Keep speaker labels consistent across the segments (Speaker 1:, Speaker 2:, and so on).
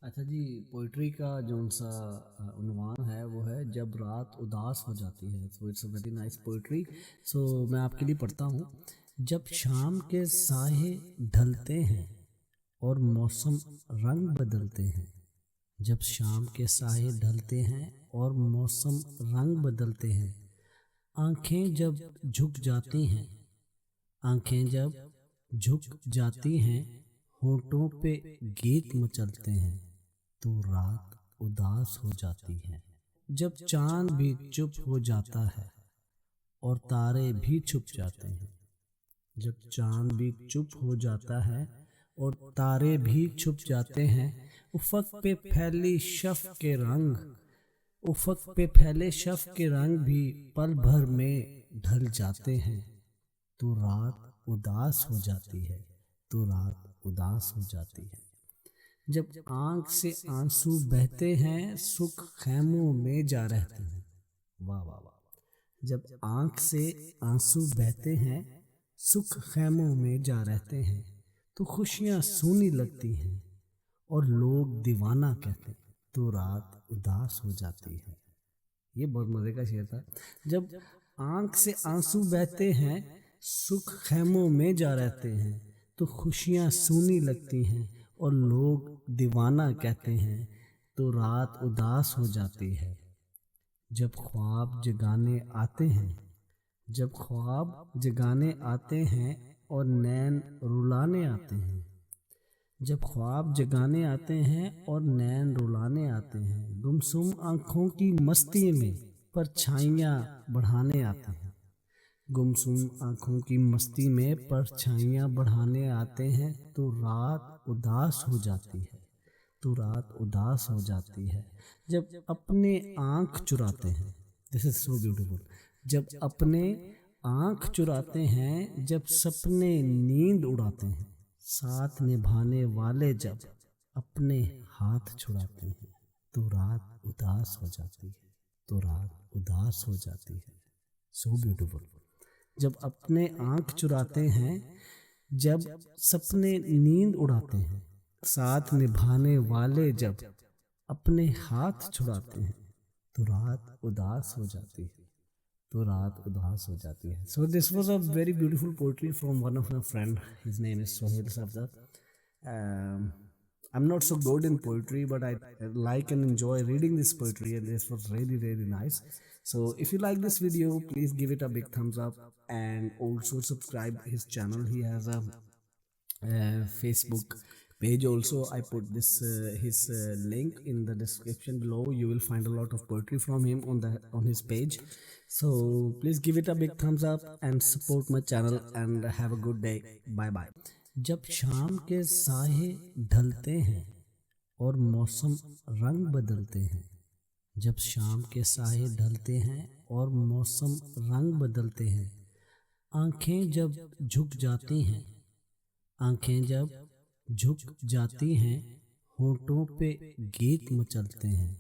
Speaker 1: अच्छा जी, पोइट्री का जौन सा उन्वान है वो है जब रात उदास हो जाती है। So it's a very nice poetry. So मैं आपके लिए पढ़ता हूँ। जब शाम के साये ढलते हैं और मौसम रंग बदलते हैं। जब शाम के साये ढलते हैं और मौसम रंग बदलते हैं। आंखें जब झुक जाती हैं, आंखें जब झुक जाती हैं, होठों पे गीत मचलते हैं, तो रात उदास हो जाती है। जब चांद भी चुप हो जाता है और तारे भी छुप जाते हैं। जब चांद भी चुप हो जाता है और तारे भी छुप जाते हैं। उफक पे फैली शफ के रंग, उफक पे फैले शफ के रंग भी पल भर में ढल जाते हैं, तो रात उदास हो जाती है, तो रात उदास हो जाती है। जब आंख से आंसू बहते हैं, सुख खैमों में जा रहते हैं। वाह वाह वाह। जब आंख से आंसू बहते हैं, सुख खैमों में जा रहते हैं, तो खुशियां सूनी लगती हैं और लोग दीवाना कहते हैं, तो रात उदास हो जाती है। ये बहुत मजे का शेर था। जब आंख से आंसू बहते हैं, सुख खैमों में जा रहते हैं, तो खुशियां सूनी लगती हैं और लोग दीवाना कहते हैं, तो रात उदास हो जाती है। जब ख्वाब जगाने आते हैं, जब ख्वाब जगाने आते हैं और नैन रुलाने आते हैं। जब ख्वाब जगाने आते हैं और नैन रुलाने आते हैं, गुमसुम आंखों की मस्ती में परछाइयाँ बढ़ाने आते हैं। गुमसुम आंखों की मस्ती में परछाइयाँ बढ़ाने आते हैं, तो रात उदास हो जाती है, तो रात उदास हो जाती है। जब अपने आँख चुराते हैं, दिस इज सो ब्यूटीफुल। जब अपने आँख चुराते हैं, जब सपने नींद उड़ाते हैं, साथ निभाने वाले जब अपने हाथ छुड़ाते हैं, तो रात उदास हो जाती है, तो रात उदास हो जाती है। So beautiful. जब अपने आँख चुराते हैं, जब सपने नींद उड़ाते हैं, साथ निभाने वाले जब अपने हाथ छुड़ाते हैं, तो रात उदास हो जाती है, तो रात उदास हो जाती है। So this was a very beautiful poetry from one of my friend, his name is Sohail Safdar. I'm not so good in poetry, but I like and enjoy reading this poetry, and this was really, really nice. So, if you like this video, please give it a big thumbs up and also subscribe his channel. He has a Facebook page also. I put this his link in the description below. You will find a lot of poetry from him on his page. So please give it a big thumbs up and support my channel, and have a good day. Bye bye. जब शाम के साये ढलते हैं और मौसम रंग बदलते हैं। जब शाम के साये ढलते हैं और मौसम रंग बदलते हैं। आंखें जब झुक जाती हैं, आंखें जब झुक जाती हैं, होठों पे गीत मचलते हैं,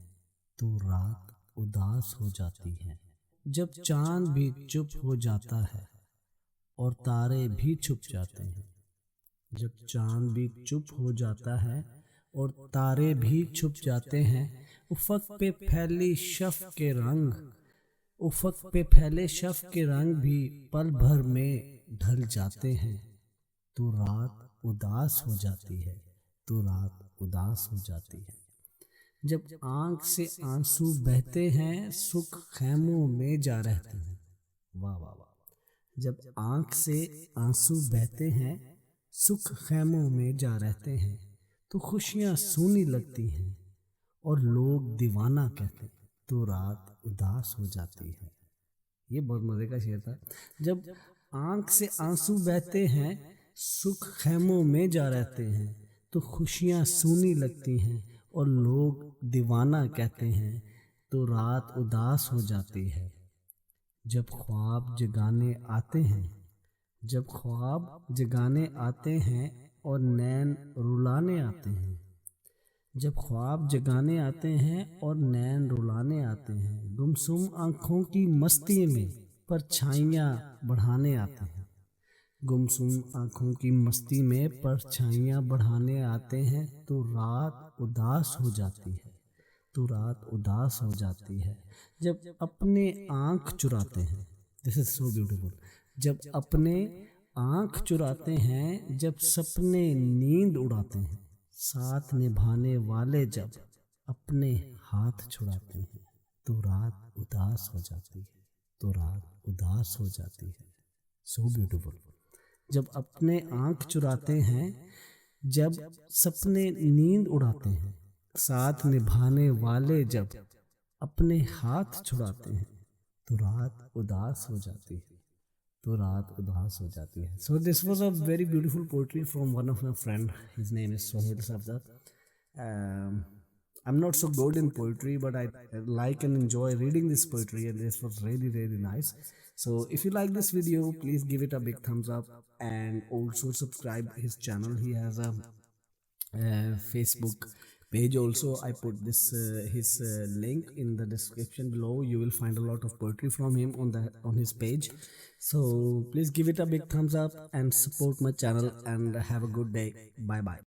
Speaker 1: तो रात उदास हो जाती है। जब चांद भी चुप हो जाता है और तारे भी छुप जाते हैं। जब चांद भी चुप हो जाता है और तारे भी छुप जाते हैं। उफक पे फैली शफ के रंग, उफक पे फैले शफ के रंग भी पल भर में ढल जाते हैं, तो रात उदास हो जाती है, तो रात उदास हो जाती है। जब आंख से आंसू बहते हैं, सुख खैमों में जा रहते हैं। वाह वाह वाह। जब आंख से आंसू बहते हैं, सुख खैमों में जा रहते हैं, तो खुशियां सूनी लगती हैं और लोग दीवाना कहते हैं, तो रात उदास हो जाती है। ये बहुत मजे का शेर था। जब आंख से आंसू बहते हैं, सुख खैमों में जा रहते हैं, तो खुशियां सूनी लगती हैं और लोग दीवाना कहते हैं, तो रात उदास हो जाती है। जब ख्वाब जगाने आते हैं, जब ख्वाब जगाने आते हैं और नैन रुलाने आते हैं। जब ख्वाब जगाने आते हैं और नैन रुलाने आते हैं, गुमसुम आंखों की मस्ती में परछाइयाँ बढ़ाने आते हैं। गुमसुम आंखों की मस्ती में परछाइयाँ बढ़ाने आते हैं, तो रात उदास हो जाती है, तो रात उदास हो जाती है। जब अपने आँख चुराते हैं, दिस इज सो ब्यूटीफुल। जब अपने आँख चुराते हैं, जब सपने नींद उड़ाते हैं, साथ निभाने वाले जब अपने हाथ छुड़ाते हैं, तो रात उदास हो जाती है, तो रात उदास हो जाती है। So beautiful. जब अपने आँख चुराते हैं, जब सपने नींद उड़ाते हैं, साथ निभाने वाले जब अपने हाथ छुड़ाते हैं, तो रात उदास हो जाती है, तो रात उदास हो जाती है। So this was a very beautiful poetry from one of my friend, his name is Sohail Safdar. I'm not so good in poetry, but I like and enjoy reading this poetry, and this was really, really nice. So, if you like this video, please give it a big thumbs up and also subscribe his channel. He has a Facebook page also. I put this his link in the description below. You will find a lot of poetry from him on his page. So please give it a big thumbs up and support my channel, and have a good day. Bye bye.